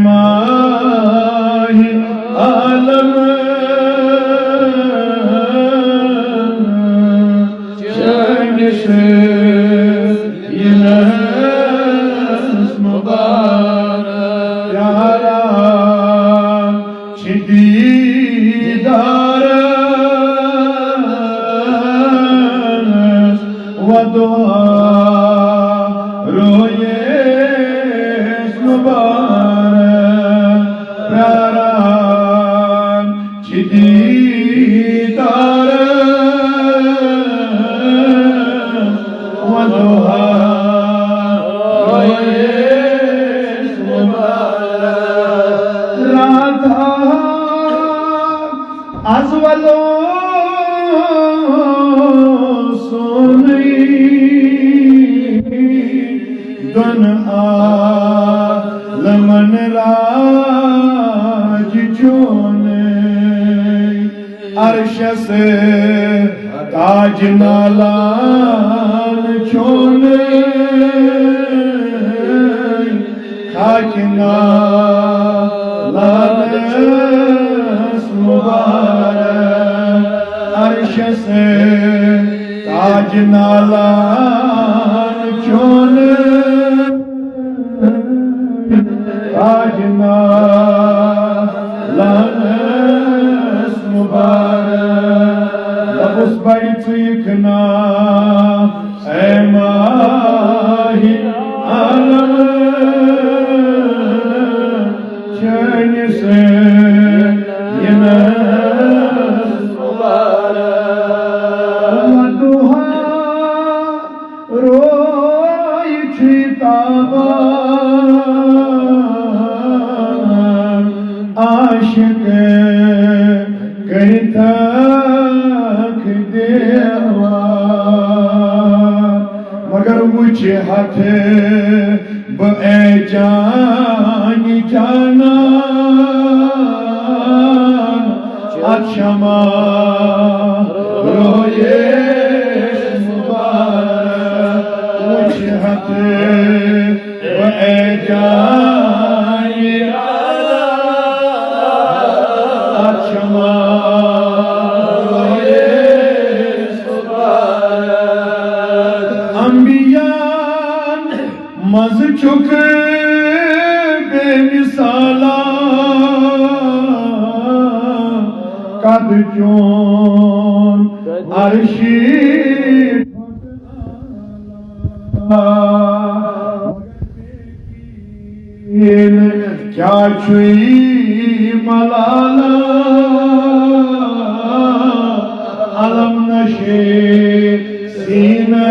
माही आलम चैन से ये नस्म मुबारक प्यारा दीदार व दुआ रोए मुबारक प्यारा दीदार व दुआ रोए मुबारक राधा आजवलो सोनी गन आलमन राज चोने अर्श से ताज नालान चोने खाकिना मुबारक अर्श से ताज नालान चोने ताज नालान मुबारक लबुस बड़ी चीखना ऐ माही आलम चैन से ये नस्म मुबारक दुआ रोई थी ताबा आशिक कहीं तक देवा मगर मुझे हाथ बे जानी जाना क्षमा रोए मुबारक मुझे हाथ बे जानी क्षमा रोए मुबारक अंबिया मज चुक बेमिसाला कद चोन अर्शी क्या छुई मलाला अलम नशे सीना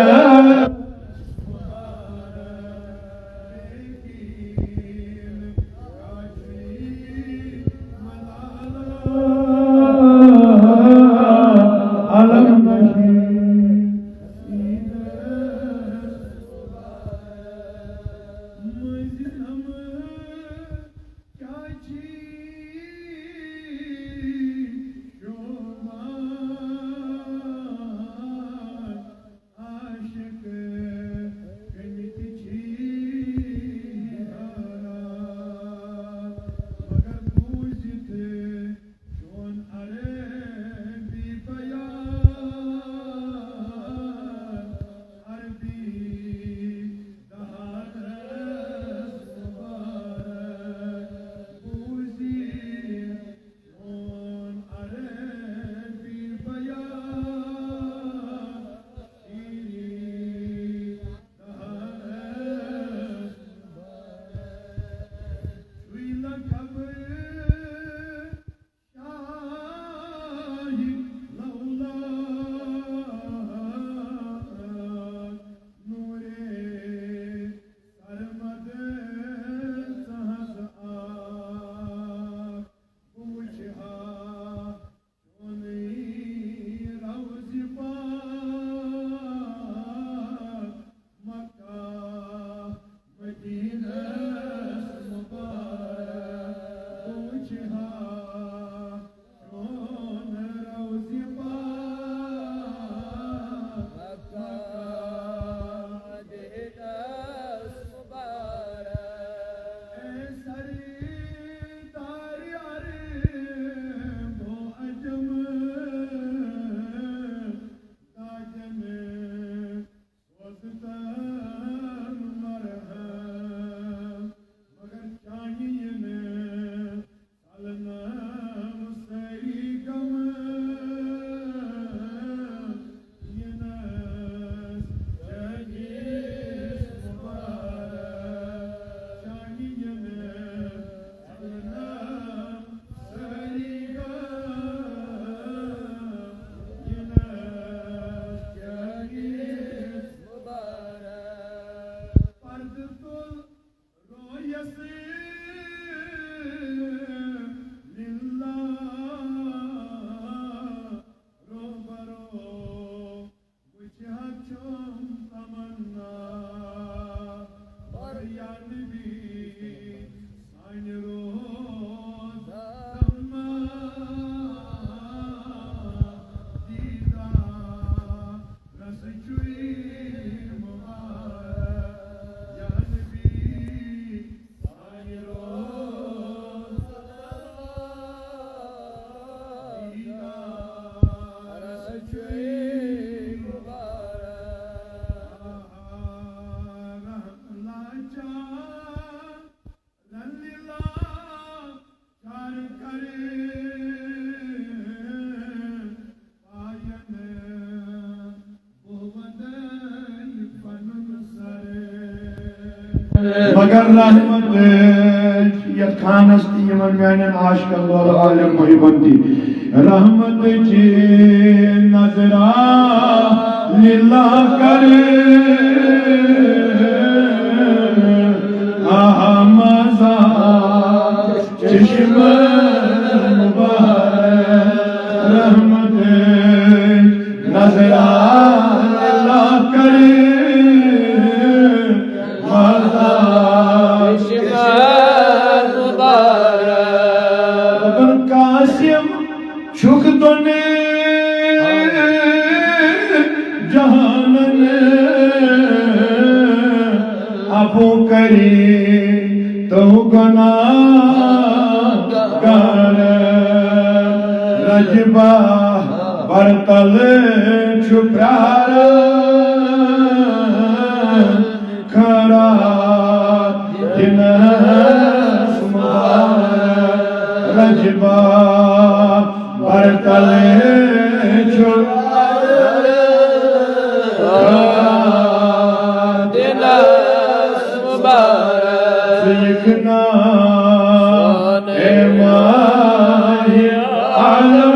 मगर रहमत यत खानस यमन म्यान आशिकन वाल आलम मुहिबन दी रहमत जी नजरा लीला कर आहा मजा चश्म मुबारक रहमत नजरा लीला कर शुक तो ने जहान आपो करी तो गुना कर रजबा बरतल छुप्यार खरा दिन रजबा बरतल छुप्यार दिन लिखना ए माही आलम